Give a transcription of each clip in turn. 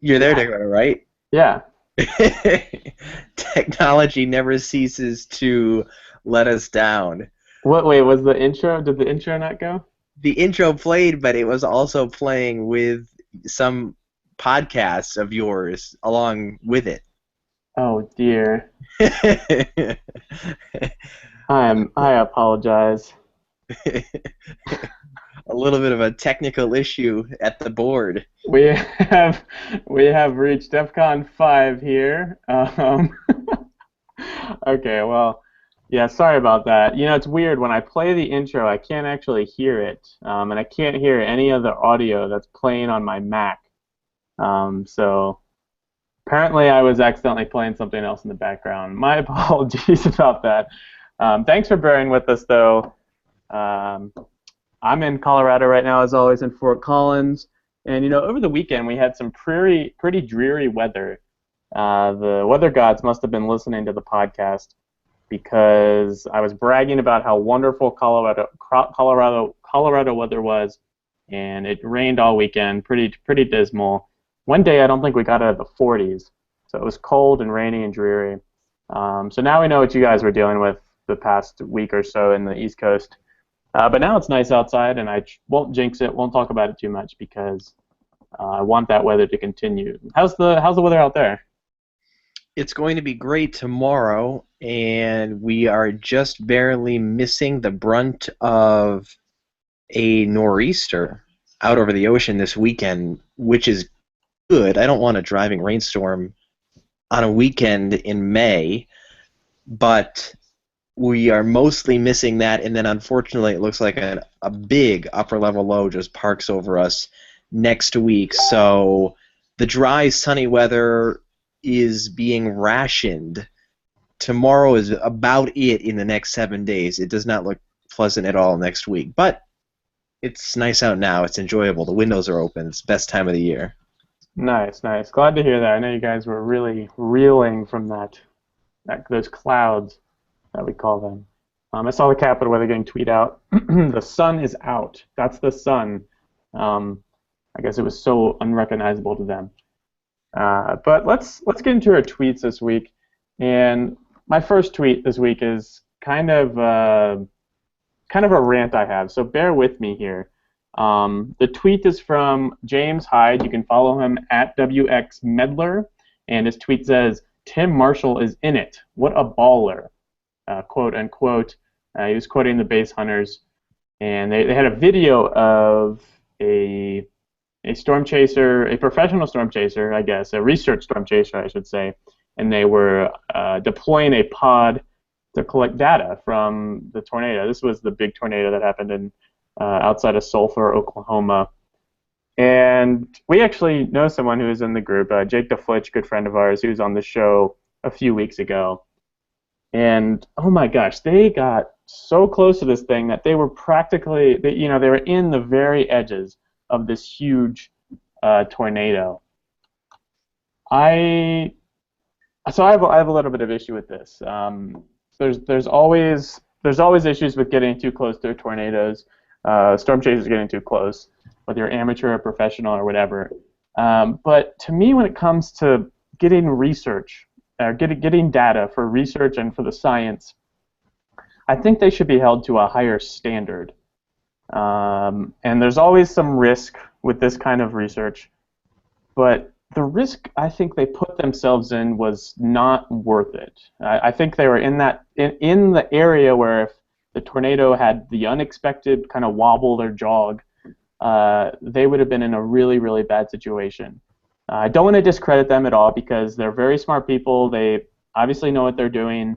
You're there, Yeah. Dakota, right? Yeah. Technology never ceases to let us down. What? Wait, was the intro? Did the intro not go? The intro played, but it was also playing with some podcasts of yours along with it. Oh dear. I apologize. A little bit of a technical issue at the board. We have we have reached DEFCON 5 here. Okay, well, yeah, sorry about that. You know, it's weird when I play the intro, I can't actually hear it, and I can't hear any of the audio that's playing on my Mac. So apparently, I was accidentally playing something else in the background. My apologies about that. Thanks for bearing with us, though. Um, I'm in Colorado right now, as always, in Fort Collins. And, you know, over the weekend, we had some pretty dreary weather. The weather gods must have been listening to the podcast because I was bragging about how wonderful Colorado weather was, and it rained all weekend, pretty dismal. One day, I don't think we got out of the 40s, so it was cold and rainy and dreary. So now we know what you guys were dealing with the past week or so in the East Coast. But now it's nice outside, and I won't jinx it, won't talk about it too much because I want that weather to continue. How's the weather out there? It's going to be great tomorrow, and we are just barely missing the brunt of a nor'easter out over the ocean this weekend, which is good. I don't want a driving rainstorm on a weekend in May, but we are mostly missing that, and then unfortunately it looks like a big upper level low just parks over us next week. So the dry, sunny weather is being rationed. Tomorrow is about it in the next 7 days. It does not look pleasant at all next week, but it's nice out now. It's enjoyable. The windows are open. It's the best time of the year. Nice, nice. Glad to hear that. I know you guys were really reeling from those clouds that we call them. I saw the Capitol weather getting tweet out. The sun is out. That's the sun. I guess it was so unrecognizable to them. But let's get into our tweets this week. And my first tweet this week is kind of a rant I have. So bear with me here. The tweet is from James Hyde. You can follow him at WXMedler. And his tweet says, "Tim Marshall is in it. What a baller." Quote unquote. He was quoting the Base Hunters. And they had a video of a storm chaser, a professional storm chaser, I guess, a research storm chaser, I should say. And they were deploying a pod to collect data from the tornado. This was the big tornado that happened in outside of Sulphur, Oklahoma. And we actually know someone who is in the group, Jake DeFlitch, good friend of ours, who was on the show a few weeks ago. And oh my gosh, they got so close to this thing that they were practically, they were in the very edges of this huge tornado. I have a little bit of issue with this. There's always issues with getting too close to tornadoes. Storm chasers getting too close, whether you're amateur or professional or whatever. But to me, when it comes to getting research, getting data for research and for the science, I think they should be held to a higher standard. And there's always some risk with this kind of research, but the risk I think they put themselves in was not worth it. I think they were in the area where if the tornado had the unexpected kind of wobble or jog, they would have been in a really, really bad situation. I don't want to discredit them at all because they're very smart people. They obviously know what they're doing,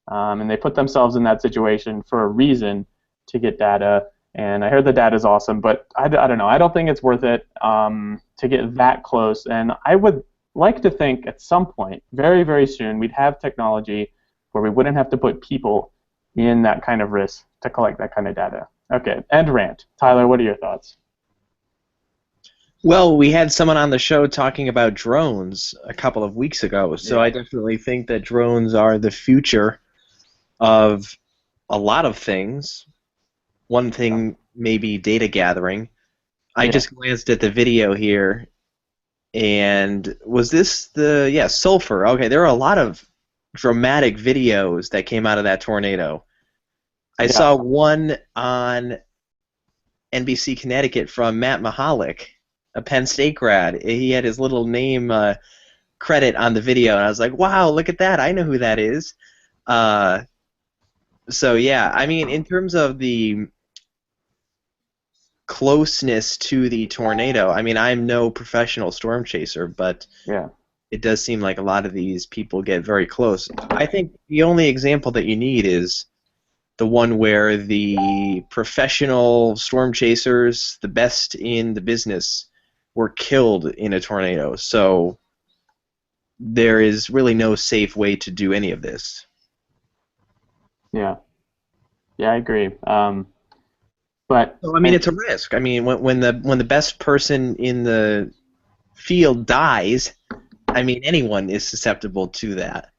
and they put themselves in that situation for a reason to get data. And I heard the data is awesome, but I don't know. I don't think it's worth it to get that close. And I would like to think at some point, very, very soon, we'd have technology where we wouldn't have to put people in that kind of risk to collect that kind of data. Okay, end rant. Tyler, what are your thoughts? Well, we had someone on the show talking about drones a couple of weeks ago, so Yeah. I definitely think that drones are the future of a lot of things. One thing may be data gathering. I Yeah. just glanced at the video here. And was this sulfur? Okay, there are a lot of dramatic videos that came out of that tornado. I Yeah. saw one on NBC Connecticut from Matt Mahalik, a Penn State grad. He had his little name credit on the video, and I was like, wow, look at that. I know who that is. So, yeah, I mean, in terms of the closeness to the tornado, I mean, I'm no professional storm chaser, but Yeah. it does seem like a lot of these people get very close. I think the only example that you need is the one where the professional storm chasers, the best in the business, were killed in a tornado. So there is really no safe way to do any of this. Yeah. Yeah, I agree. But So, I mean, it's a risk. I mean, when the best person in the field dies, I mean, anyone is susceptible to that.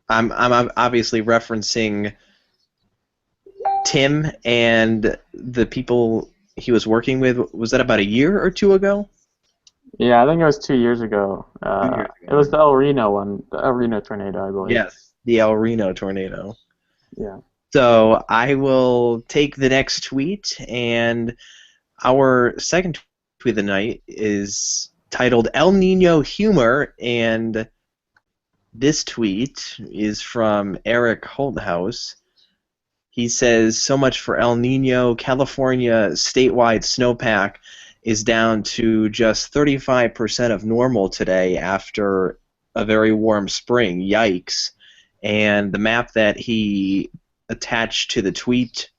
I'm obviously referencing Tim and the people he was working with. Was that about a year or two ago? yeah, I think it was 2 years ago. 2 years It ago. was the El Reno one, the El Reno tornado, I believe. Yes, the El Reno tornado. Yeah. So I will take the next tweet, and our second tweet of the night is titled El Nino Humor, and this tweet is from Eric Holthouse. He says, so much for El Nino. California statewide snowpack is down to just 35% of normal today after a very warm spring. Yikes. And the map that he attached to the tweet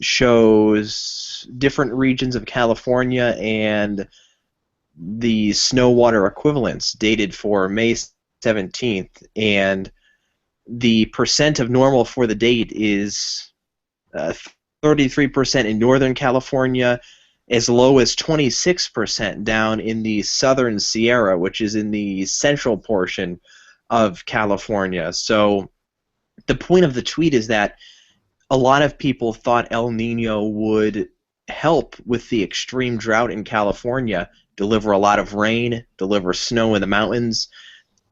shows different regions of California and the snow water equivalents dated for May 17th. And the percent of normal for the date is 33% in Northern California, as low as 26% down in the Southern Sierra, which is in the central portion of California. So the point of the tweet is that a lot of people thought El Nino would help with the extreme drought in California, deliver a lot of rain, deliver snow in the mountains,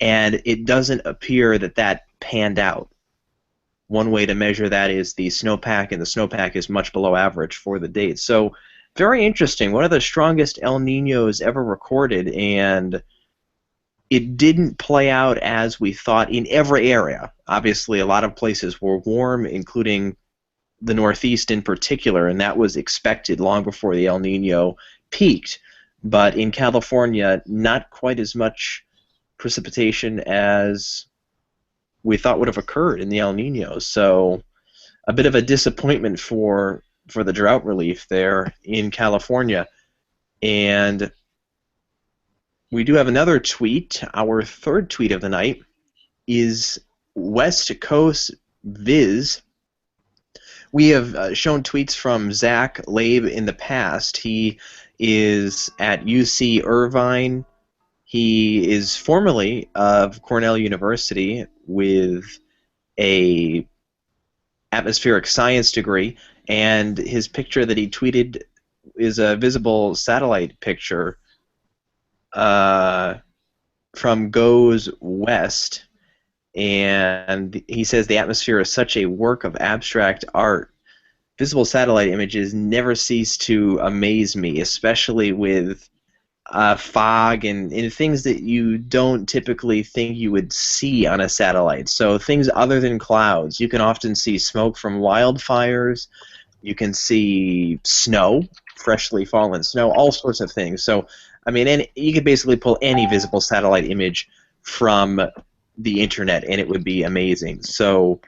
and it doesn't appear that that panned out. One way to measure that is the snowpack, and the snowpack is much below average for the date. So very interesting. One of the strongest El Ninos ever recorded, and it didn't play out as we thought in every area. Obviously, a lot of places were warm, including the Northeast in particular, and that was expected long before the El Nino peaked. But in California, not quite as much precipitation as we thought would have occurred in the El Nino. So a bit of a disappointment for the drought relief there in California. And we do have another tweet. Our third tweet of the night is West Coast Viz. We have shown tweets from Zach Labe in the past. He is at UC Irvine. He is formerly of Cornell University with a atmospheric science degree, and his picture that he tweeted is a visible satellite picture from Goes West, and he says the atmosphere is such a work of abstract art. Visible satellite images never cease to amaze me, especially with fog and things that you don't typically think you would see on a satellite. So things other than clouds. You can often see smoke from wildfires. You can see snow, freshly fallen snow, all sorts of things. So, I mean, you could basically pull any visible satellite image from the internet, and it would be amazing. So,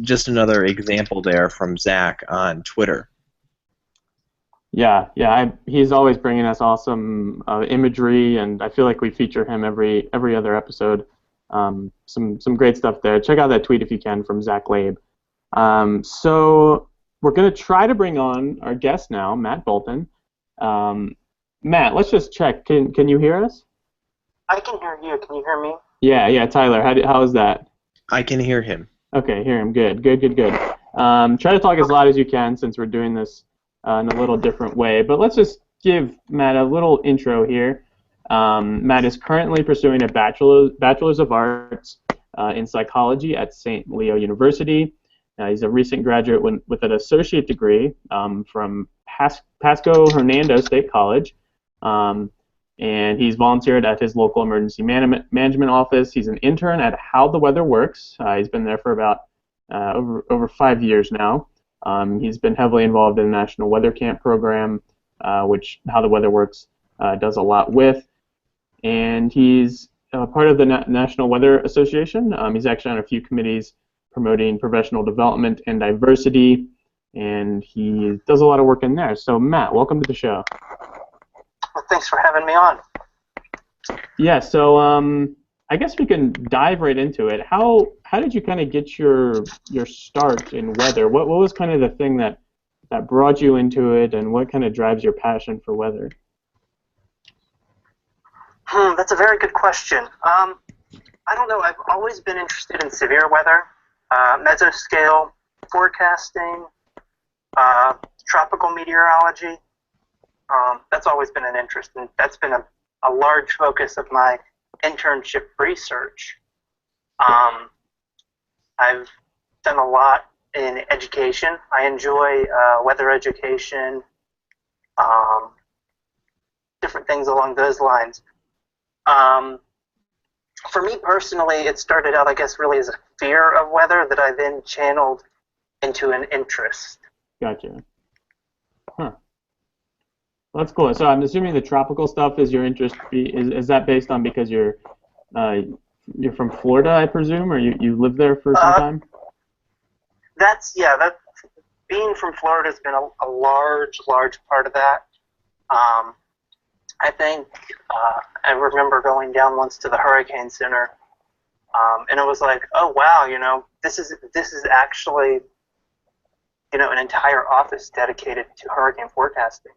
just another example there from Zach on Twitter. Yeah, he's always bringing us awesome imagery, and I feel like we feature him every other episode. Some great stuff there. Check out that tweet if you can from Zach Labe. So we're going to try to bring on our guest now, Matt Bolton. Matt, let's just check. Can you hear us? I can hear you. Can you hear me? Yeah, Tyler. How is that? I can hear him. Okay, hear him. Good. Try to talk as loud as you can since we're doing this in a little different way. But let's just give Matt a little intro here. Matt is currently pursuing a bachelor's of arts in psychology at St. Leo University. He's a recent graduate with an associate degree from Pasco Hernando State College. And he's volunteered at his local emergency management office. He's an intern at How the Weather Works. He's been there for about over 5 years now. He's been heavily involved in the National Weather Camp program, which How the Weather Works does a lot with. And he's part of the National Weather Association. He's actually on a few committees promoting professional development and diversity, and he does a lot of work in there. So Matt, welcome to the show. Well, thanks for having me on. Yeah, so I guess we can dive right into it. How did you kind of get your start in weather? What was kind of the thing that brought you into it, and what kind of drives your passion for weather? That's a very good question. I don't know. I've always been interested in severe weather, mesoscale forecasting, tropical meteorology. That's always been an interest, and that's been a large focus of my internship research. I've done a lot in education. I enjoy weather education, different things along those lines. For me personally, it started out, I guess, really as a fear of weather that I then channeled into an interest. Gotcha. Huh. Well, that's cool. So I'm assuming the tropical stuff is your interest. Is that based on because you're from Florida, I presume, or you lived there for some time? That being from Florida has been a large part of that. I think I remember going down once to the Hurricane Center, and it was like, oh wow, this is actually, an entire office dedicated to hurricane forecasting.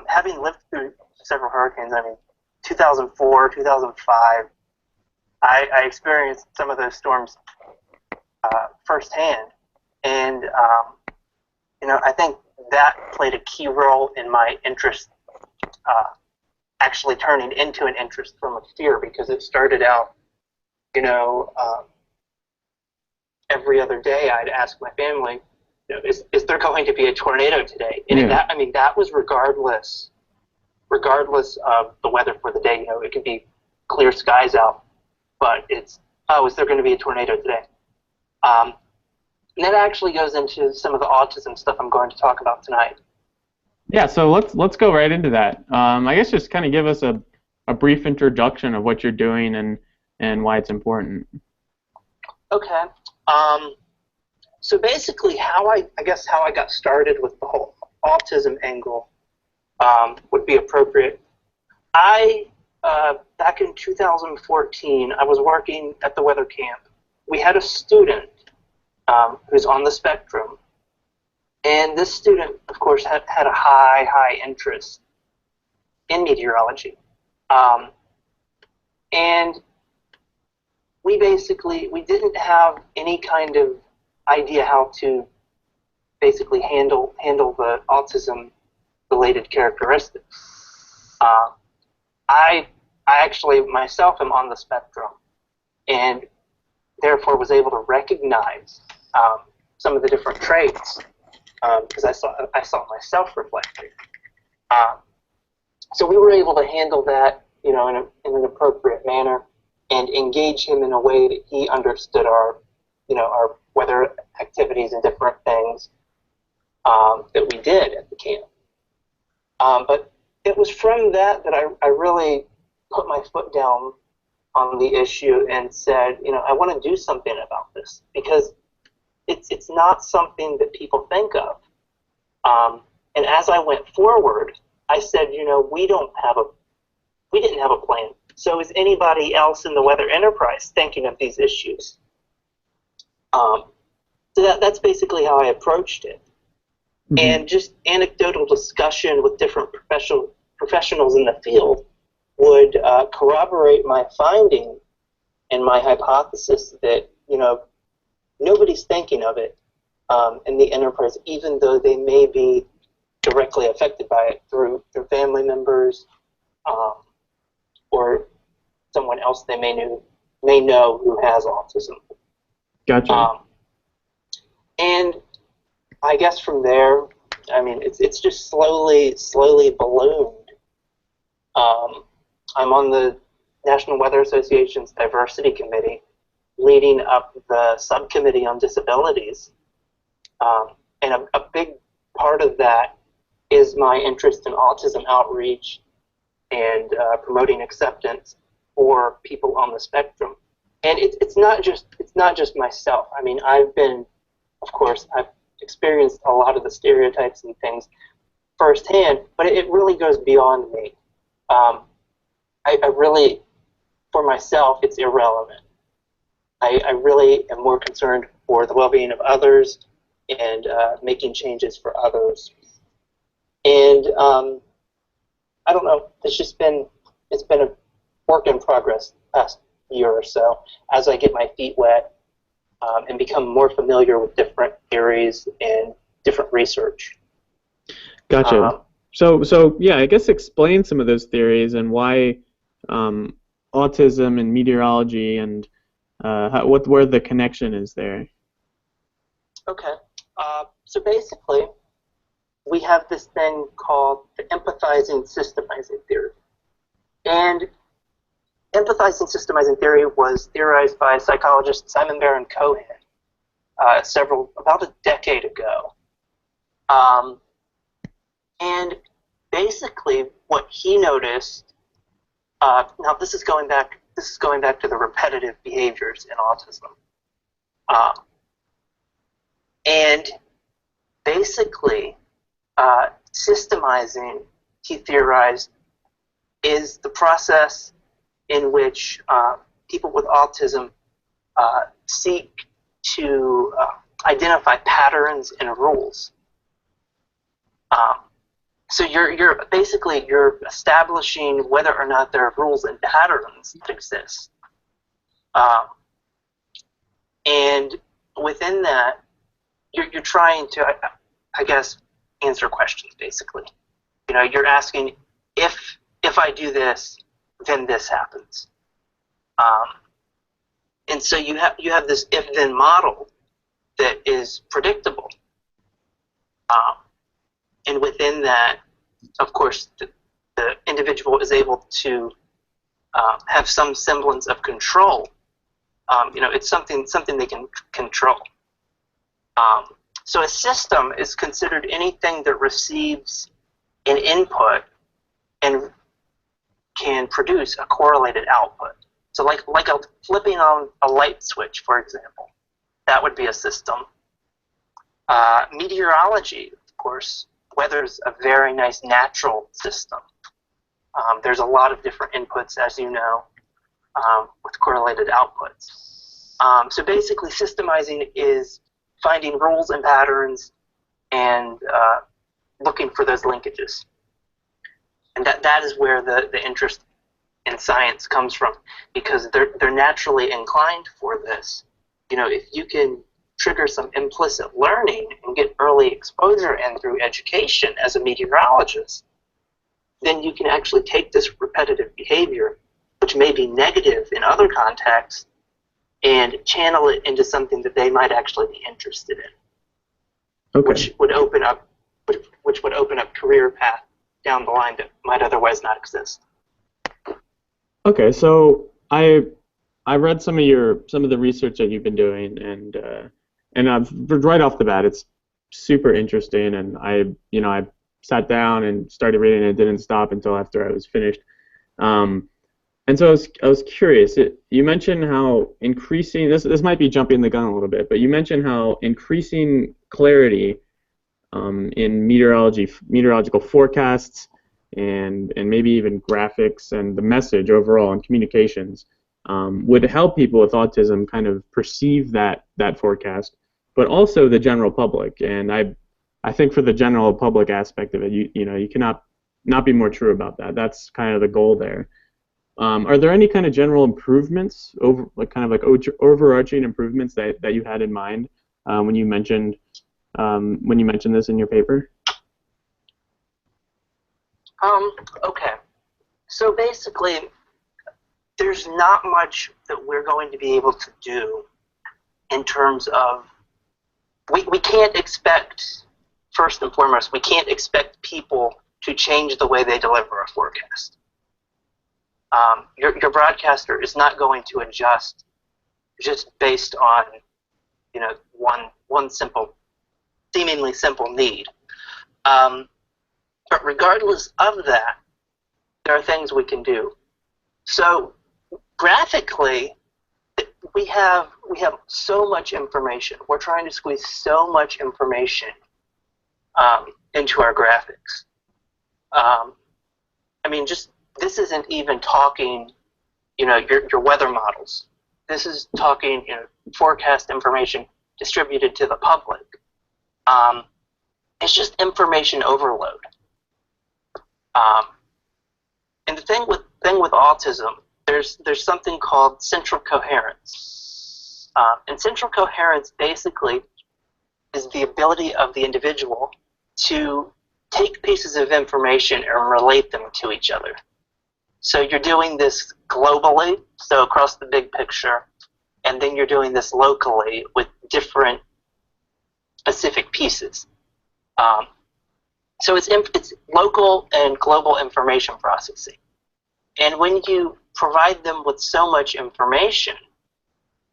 Having lived through several hurricanes, 2004, 2005, I experienced some of those storms firsthand, and I think that played a key role in my interest. Actually turning into an interest from a fear, because it started out, every other day I'd ask my family, is there going to be a tornado today? And that was regardless of the weather for the day. It could be clear skies out, but is there going to be a tornado today? And that actually goes into some of the autism stuff I'm going to talk about tonight. Yeah, so let's go right into that. I guess just kind of give us a brief introduction of what you're doing and why it's important. Okay. So basically, how I got started with the whole autism angle would be appropriate. Back in 2014, I was working at the weather camp. We had a student who's on the spectrum. And this student, of course, had a high interest in meteorology. And we didn't have any kind of idea how to basically handle the autism-related characteristics. I actually, myself, am on the spectrum, and therefore was able to recognize some of the different traits, because I saw myself reflected. So we were able to handle that, in an appropriate manner, and engage him in a way that he understood our weather activities and different things that we did at the camp. But it was from that I really put my foot down on the issue and said, I want to do something about this, because it's not something that people think of. And as I went forward, I said, we didn't have a plan. So is anybody else in the weather enterprise thinking of these issues? So that's basically how I approached it. Mm-hmm. And just anecdotal discussion with different professionals in the field would corroborate my finding and my hypothesis that, nobody's thinking of it in the enterprise, even though they may be directly affected by it through family members, or someone else they may know who has autism. Gotcha. And I guess from there, I mean, it's just slowly ballooned. I'm on the National Weather Association's Diversity Committee, leading up the subcommittee on disabilities. And a big part of that is my interest in autism outreach and promoting acceptance for people on the spectrum. And it's not just myself. I mean, I've experienced a lot of the stereotypes and things firsthand, but it really goes beyond me. I really, for myself, it's irrelevant. I really am more concerned for the well-being of others and making changes for others. And I don't know. It's been a work in progress the past year or so as I get my feet wet and become more familiar with different theories and different research. Gotcha. So yeah, I guess explain some of those theories and why autism and meteorology and where the connection is there. Okay. So basically, we have this thing called the empathizing systemizing theory. And empathizing systemizing theory was theorized by psychologist Simon Baron Cohen about a decade ago. And basically, what he noticed. Now, this is going back to the repetitive behaviors in autism. And basically, systemizing, he theorized, is the process in which people with autism seek to identify patterns and rules. So you're establishing whether or not there are rules and patterns that exist. And within that, you're trying to, I guess, answer questions, basically. You know, you're asking, if I do this, then this happens. And so you have this if-then model that is predictable. And within that, of course, the individual is able to have some semblance of control. It's something they can control. So a system is considered anything that receives an input and can produce a correlated output. So like flipping on a light switch, for example, that would be a system. Meteorology, of course, weather's a very nice natural system. There's a lot of different inputs, as you know, with correlated outputs. So basically, systemizing is finding rules and patterns and looking for those linkages. And that is where the interest in science comes from, because they're naturally inclined for this. You know, if you can trigger some implicit learning and get early exposure in through education as a meteorologist, then you can actually take this repetitive behavior, which may be negative in other contexts, and channel it into something that they might actually be interested in, Okay. which would open up career path down the line that might otherwise not exist. Okay, so I read some of the research that you've been doing, and right off the bat, it's super interesting, and I sat down and started reading and it didn't stop until after I was finished. And so I was curious. You mentioned how increasing this might be jumping the gun a little bit, but you mentioned how increasing clarity in meteorological forecasts and maybe even graphics and the message overall in communications would help people with autism kind of perceive that forecast, but also the general public. And I think for the general public aspect of it, you cannot not be more true about that. That's kind of the goal there. Are there any kind of general improvements, overarching improvements that you had in mind when you mentioned this in your paper? Okay. So basically, there's not much that we're going to be able to do in terms of, we can't expect, first and foremost, we can't expect people to change the way they deliver a forecast. Your broadcaster is not going to adjust just based on, you know, one simple, seemingly simple need. But regardless of that, there are things we can do. So graphically, we have so much information. We're trying to squeeze so much information into our graphics. I mean, just this isn't even talking, you know, your weather models. This is talking, you know, forecast information distributed to the public. It's just information overload. And the thing with autism, there's something called central coherence. And central coherence basically is the ability of the individual to take pieces of information and relate them to each other. So you're doing this globally, so across the big picture, and then you're doing this locally with different specific pieces. So it's local and global information processing. And when you provide them with so much information,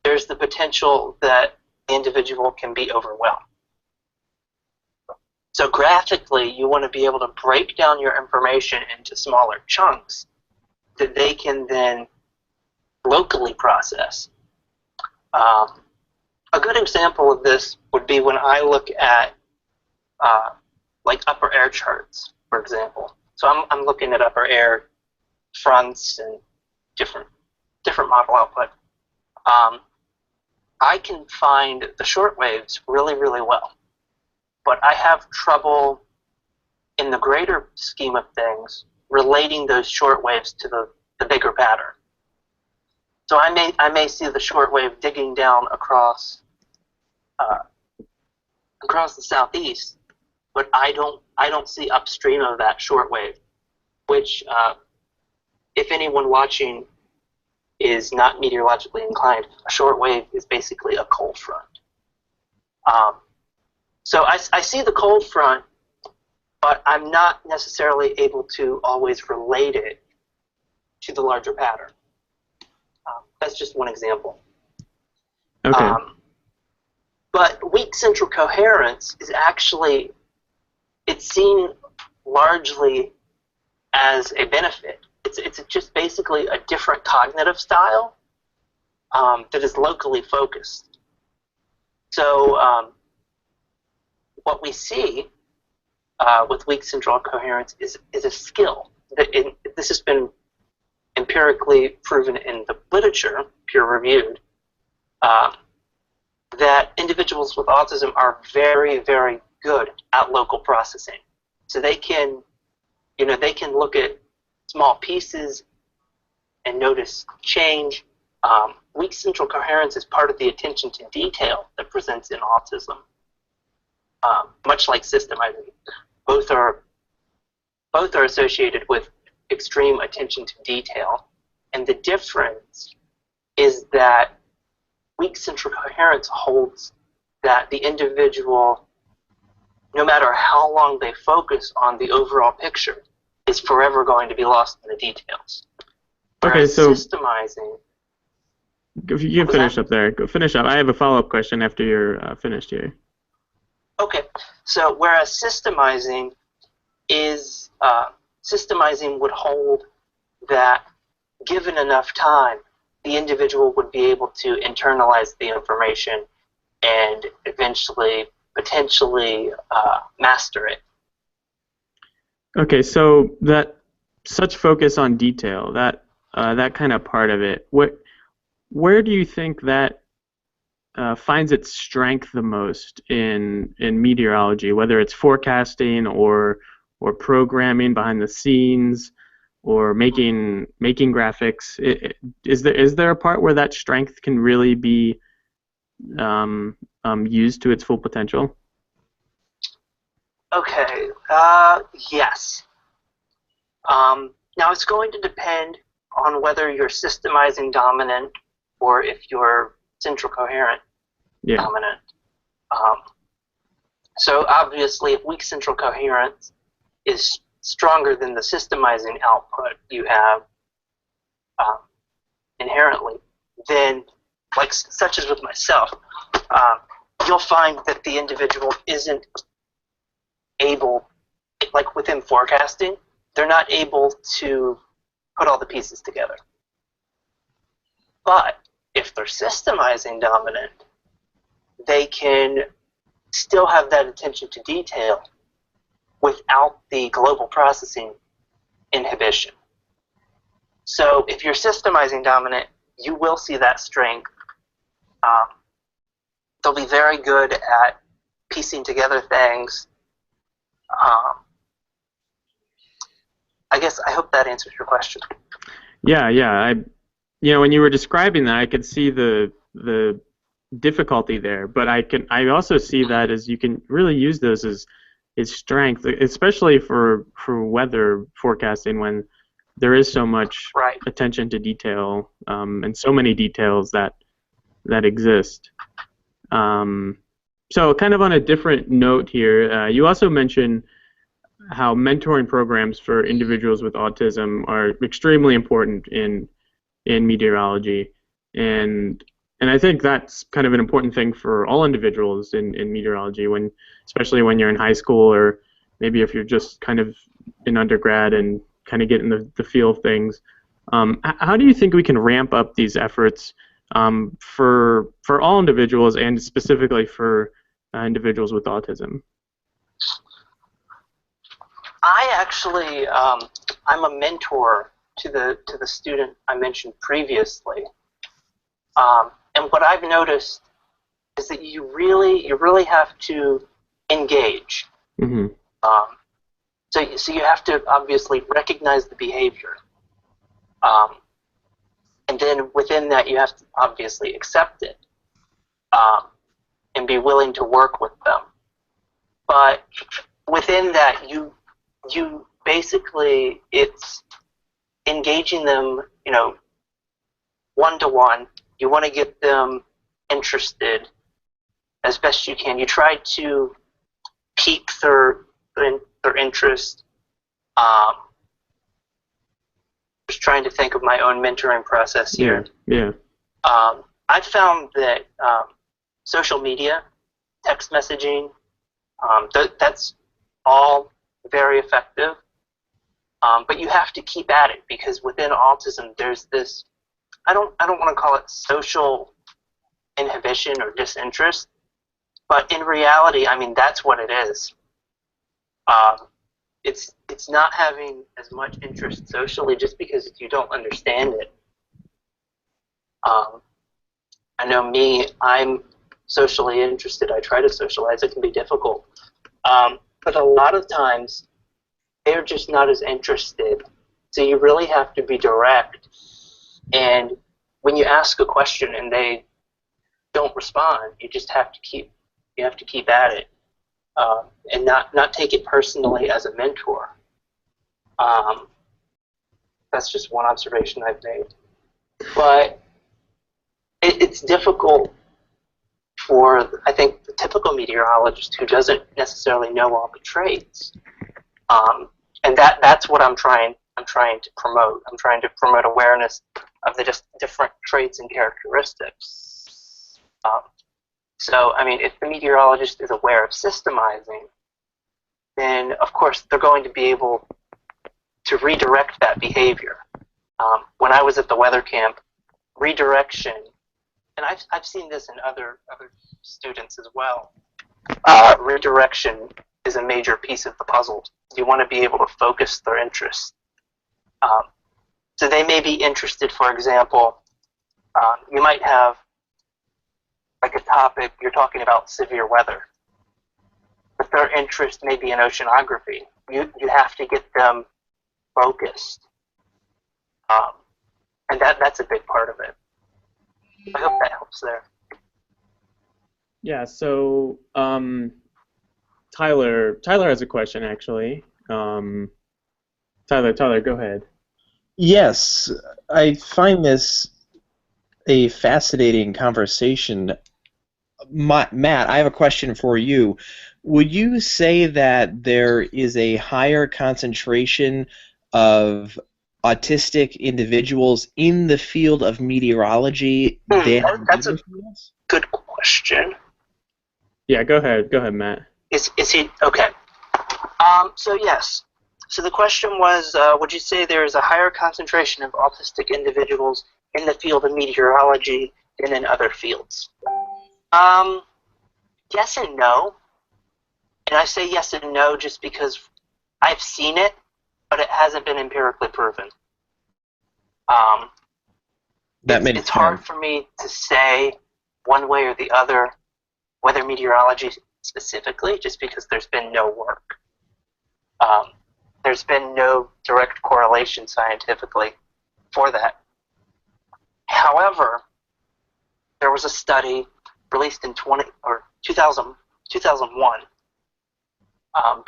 there's the potential that the individual can be overwhelmed. So graphically, you want to be able to break down your information into smaller chunks that they can then locally process. A good example of this would be when I look at like upper air charts, for example. So I'm looking at upper air fronts and different model output. I can find the short waves really, really well, but I have trouble in the greater scheme of things relating those short waves to the bigger pattern. So I may see the short wave digging down across the southeast, but I don't see upstream of that short wave, which if anyone watching is not meteorologically inclined, a short wave is basically a cold front. So I see the cold front, but I'm not necessarily able to always relate it to the larger pattern. That's just one example. Okay. But weak central coherence is actually, it's seen largely as a benefit. It's just basically a different cognitive style that is locally focused. So what we see with weak central coherence is a skill. This has been empirically proven in the literature, peer-reviewed, that individuals with autism are very, very good at local processing. So they can, they can look at small pieces and notice change. Weak central coherence is part of the attention to detail that presents in autism, much like systemizing. Both are associated with extreme attention to detail, and the difference is that weak central coherence holds that the individual, no matter how long they focus on the overall picture, is forever going to be lost in the details. Okay, so systemizing. If you can finish up there. Go finish up. I have a follow-up question after you're finished here. Okay, so whereas systemizing is systemizing would hold that given enough time, the individual would be able to internalize the information and eventually, potentially master it. Okay, so that such focus on detail, that kind of part of it, where do you think that finds its strength the most in meteorology, whether it's forecasting or programming behind the scenes or making graphics? Is there a part where that strength can really be used to its full potential? Okay, yes. Now it's going to depend on whether you're systemizing dominant or if you're central coherent dominant. So obviously, if weak central coherence is stronger than the systemizing output you have inherently, then, like such as with myself, you'll find that the individual isn't able, like within forecasting, they're not able to put all the pieces together. But if they're systemizing dominant, they can still have that attention to detail without the global processing inhibition. So if you're systemizing dominant, you will see that strength. They'll be very good at piecing together things. I guess I hope that answers your question. Yeah. When you were describing that, I could see the difficulty there, but I also see that as you can really use those as strength, especially for weather forecasting when there is so much attention to detail and so many details that exist. So kind of on a different note here, you also mentioned how mentoring programs for individuals with autism are extremely important in meteorology, and I think that's kind of an important thing for all individuals in meteorology, especially when you're in high school, or maybe if you're just kind of in undergrad and kind of getting the feel of things. How do you think we can ramp up these efforts for all individuals, and specifically for individuals with autism? I actually, I'm a mentor to the student I mentioned previously, and what I've noticed is that you really have to engage. Mm-hmm. So you have to obviously recognize the behavior, and then within that you have to obviously accept it, and be willing to work with them. But within that, you basically, it's engaging them, one-to-one. You want to get them interested as best you can. You try to pique their interest. Just trying to think of my own mentoring process here. Yeah. I found that social media, text messaging, that's all very effective, but you have to keep at it, because within autism there's this, I don't want to call it social inhibition or disinterest, but in reality, I mean, that's what it is. It's not having as much interest socially just because you don't understand it. I know me, I'm socially interested. I try to socialize. It can be difficult. But a lot of times, they're just not as interested. So you really have to be direct. And when you ask a question and they don't respond, you just have to keep at it, and not take it personally as a mentor. That's just one observation I've made. But it's difficult for, I think, the typical meteorologist who doesn't necessarily know all the traits, and that's what I'm trying to promote. I'm trying to promote awareness of the just different traits and characteristics. So, I mean, if the meteorologist is aware of systemizing, then of course they're going to be able to redirect that behavior. When I was at the weather camp, redirection, and I've seen this in other students as well, redirection is a major piece of the puzzle. You want to be able to focus their interest. So they may be interested, for example, you might have like a topic, you're talking about severe weather, but their interest may be in oceanography. You have to get them focused, and that's a big part of it. I hope that helps there. Yeah, so Tyler has a question, actually. Tyler, go ahead. Yes, I find this a fascinating conversation. Matt, I have a question for you. Would you say that there is a higher concentration of autistic individuals in the field of meteorology than in That's other a fields? good question. Yeah, go ahead, Matt. Is he okay? So yes. So the question was, would you say there is a higher concentration of autistic individuals in the field of meteorology than in other fields? Yes and no. And I say yes and no just because I've seen it, but it hasn't been empirically proven. Um, That makes it's hard sense. for me to say one way or the other whether meteorology specifically, just because there's been no work. There's been no direct correlation scientifically for that. However, there was a study released in 2001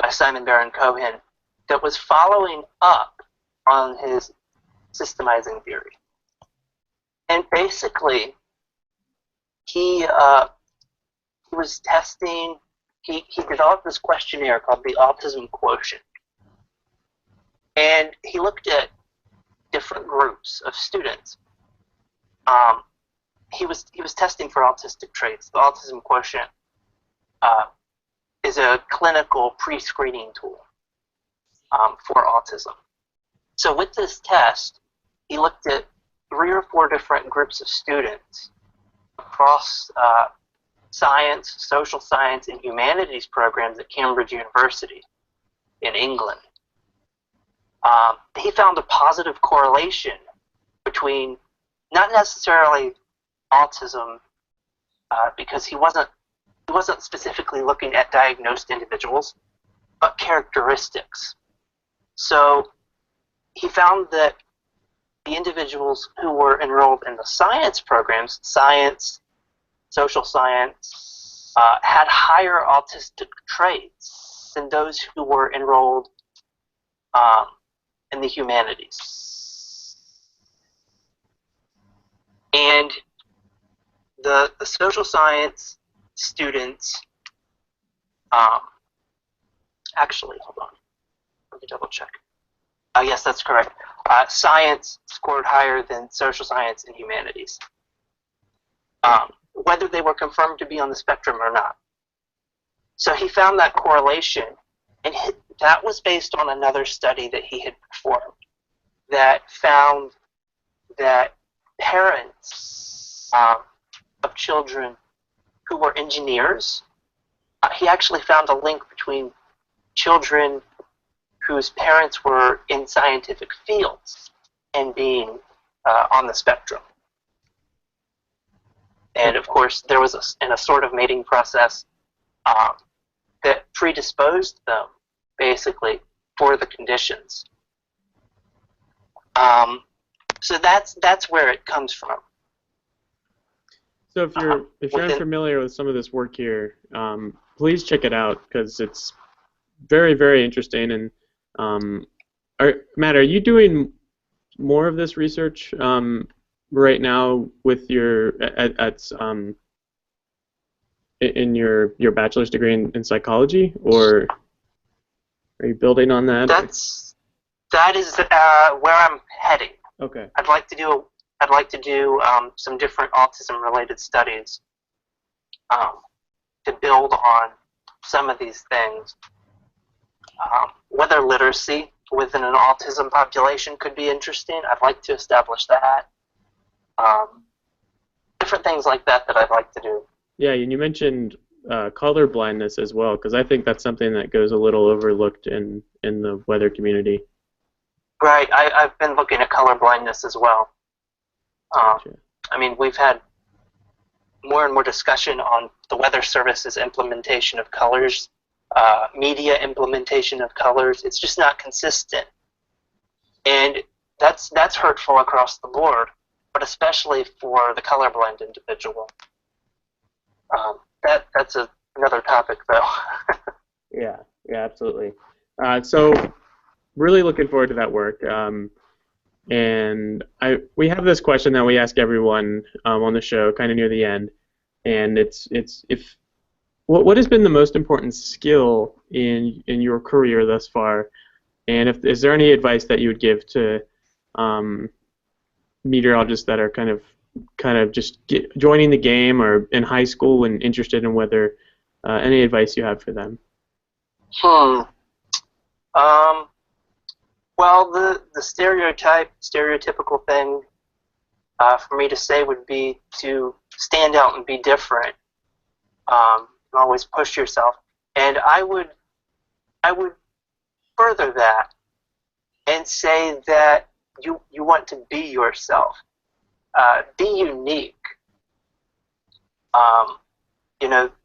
by Simon Baron Cohen that was following up on his systemizing theory. And basically, he was testing, he developed this questionnaire called the Autism Quotient. And he looked at different groups of students. He was testing for autistic traits. The Autism Quotient is a clinical pre-screening tool for autism. So with this test, he looked at 3 or 4 different groups of students across science, social science, and humanities programs at Cambridge University in England. He found a positive correlation between not necessarily autism, because he wasn't specifically looking at diagnosed individuals, but characteristics. So he found that the individuals who were enrolled in the science programs, science, social science, had higher autistic traits than those who were enrolled in the humanities. And the social science students, actually, hold on, let me double check. Yes, that's correct. Science scored higher than social science and humanities, whether they were confirmed to be on the spectrum or not. So he found that correlation, and that was based on another study that he had performed that found that parents of children who were engineers, he actually found a link between children whose parents were in scientific fields and being on the spectrum. And of course, there was a sort of mating process that predisposed them, basically, for the conditions. So that's where it comes from. So if you're unfamiliar with some of this work here, please check it out because it's very, very interesting. And Matt, are you doing more of this research right now with your in your bachelor's degree in psychology, or are you building on that? That is where I'm heading. Okay. I'd like to do some different autism-related studies to build on some of these things. Whether literacy within an autism population could be interesting, I'd like to establish that. Different things like that I'd like to do. Yeah, and you mentioned color blindness as well, because I think that's something that goes a little overlooked in the weather community. Right, I've been looking at color blindness as well. Gotcha. I mean, we've had more and more discussion on the Weather Service's implementation of colors, media implementation of colors. It's just not consistent, and that's hurtful across the board, but especially for the colorblind individual. That's another topic, though. Yeah, absolutely. So really looking forward to that work. And we have this question that we ask everyone on the show, kind of near the end, and it's what has been the most important skill in your career thus far, and is there any advice that you would give to meteorologists that are kind of just joining the game or in high school and interested in weather? Any advice you have for them? Well, the stereotypical thing for me to say would be to stand out and be different. And always push yourself. And I would further that and say that you want to be yourself. Be unique.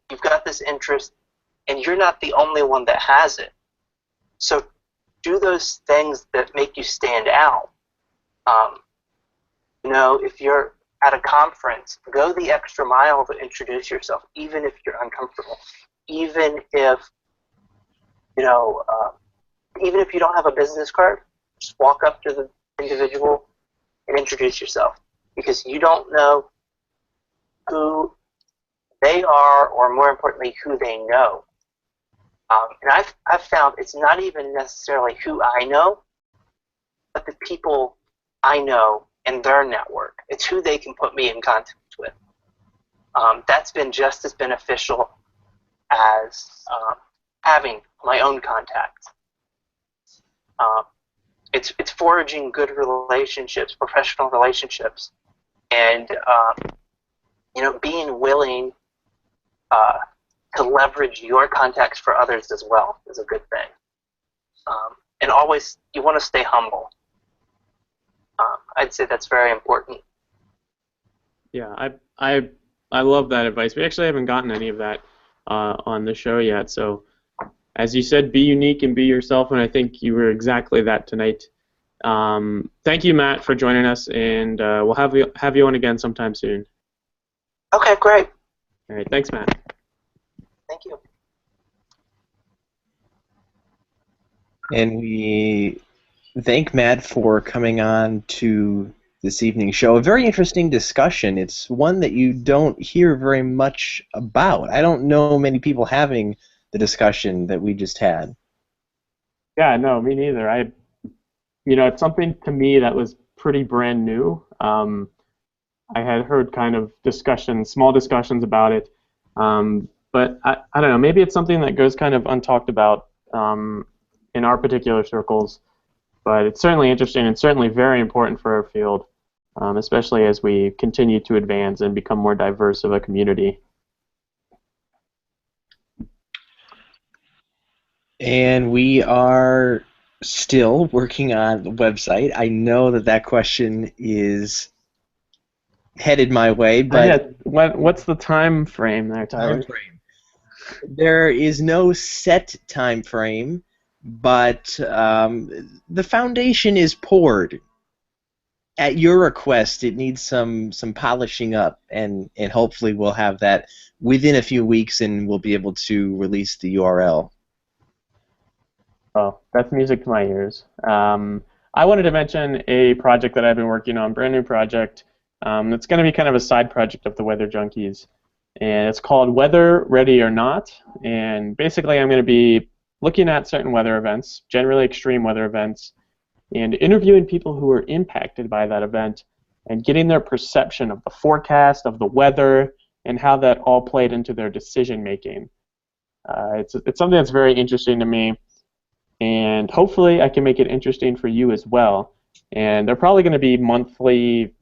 You've got this interest, and you're not the only one that has it. So do those things that make you stand out. If you're at a conference, go the extra mile to introduce yourself, even if you're uncomfortable, even if even if you don't have a business card. Just walk up to the individual and introduce yourself, because you don't know who they are, or more importantly, who they know. And I've found it's not even necessarily who I know, but the people I know and their network. It's who they can put me in contact with. That's been just as beneficial as having my own contacts. It's forging good relationships, professional relationships, and being willing to leverage your contacts for others as well is a good thing. And always, you want to stay humble. I'd say that's very important. Yeah, I love that advice. We actually haven't gotten any of that on the show yet. So, as you said, be unique and be yourself, and I think you were exactly that tonight. Thank you, Matt, for joining us, and we'll have you on again sometime soon. Okay, great. All right, thanks, Matt. Thank you. And we thank Matt for coming on to this evening's show. A very interesting discussion. It's one that you don't hear very much about. I don't know many people having the discussion that we just had. Yeah, no, me neither. It's something to me that was pretty brand new. I had heard kind of small discussions about it, but I don't know. Maybe it's something that goes kind of untalked about in our particular circles. But it's certainly interesting and certainly very important for our field, especially as we continue to advance and become more diverse of a community. And we are still working on the website. I know that question is headed my way, but what's the time frame there, Tyler? There is no set time frame, but the foundation is poured. At your request, it needs some polishing up, and hopefully we'll have that within a few weeks, and we'll be able to release the URL. Oh, that's music to my ears. I wanted to mention a project that I've been working on, brand new project. It's going to be kind of a side project of the Weather Junkies, and it's called Weather Ready or Not. And basically, I'm going to be looking at certain weather events, generally extreme weather events, and interviewing people who are impacted by that event and getting their perception of the forecast, of the weather, and how that all played into their decision making. It's something that's very interesting to me, and hopefully I can make it interesting for you as well. And they're probably going to be monthly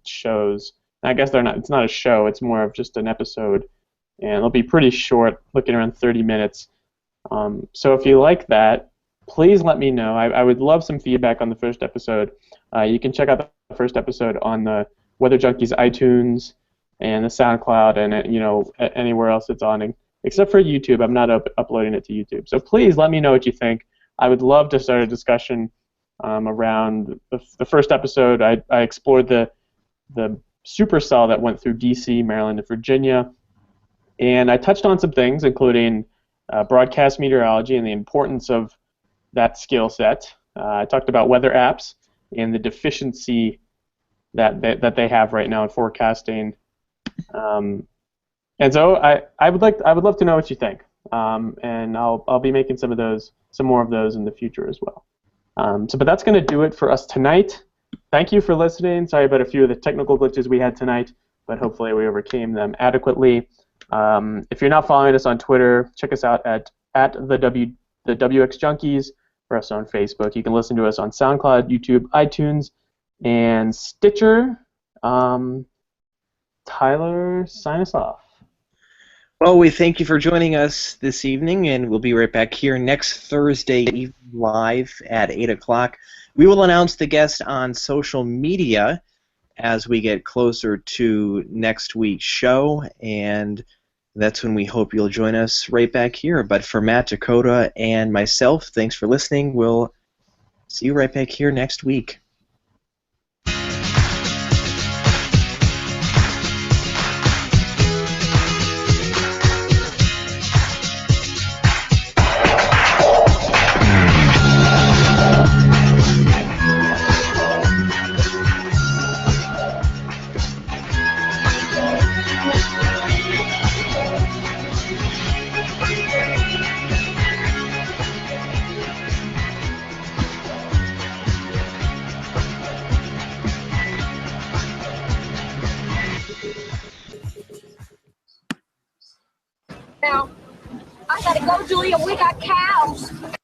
shows. I guess they're not. It's not a show. It's more of just an episode, and it'll be pretty short, looking around 30 minutes. So if you like that, please let me know. I would love some feedback on the first episode. You can check out the first episode on the Weather Junkies iTunes and the SoundCloud, and anywhere else it's on, except for YouTube. I'm not uploading it to YouTube. So please let me know what you think. I would love to start a discussion around the first episode. I explored the supercell that went through D.C., Maryland, and Virginia, and I touched on some things, including broadcast meteorology and the importance of that skill set. I talked about weather apps and the deficiency that they have right now in forecasting. And so I would love to know what you think, and I'll be making some more of those in the future as well. But that's going to do it for us tonight. Thank you for listening. Sorry about a few of the technical glitches we had tonight, but hopefully we overcame them adequately. If you're not following us on Twitter, check us out at the WX Junkies. We're also on Facebook. You can listen to us on SoundCloud, YouTube, iTunes, and Stitcher. Tyler, sign us off. Well, we thank you for joining us this evening, and we'll be right back here next Thursday evening live at 8 o'clock. We will announce the guest on social media as we get closer to next week's show, and that's when we hope you'll join us right back here. But for Matt, Dakota, and myself, thanks for listening. We'll see you right back here next week. Now, I gotta go, Julia. We got cows.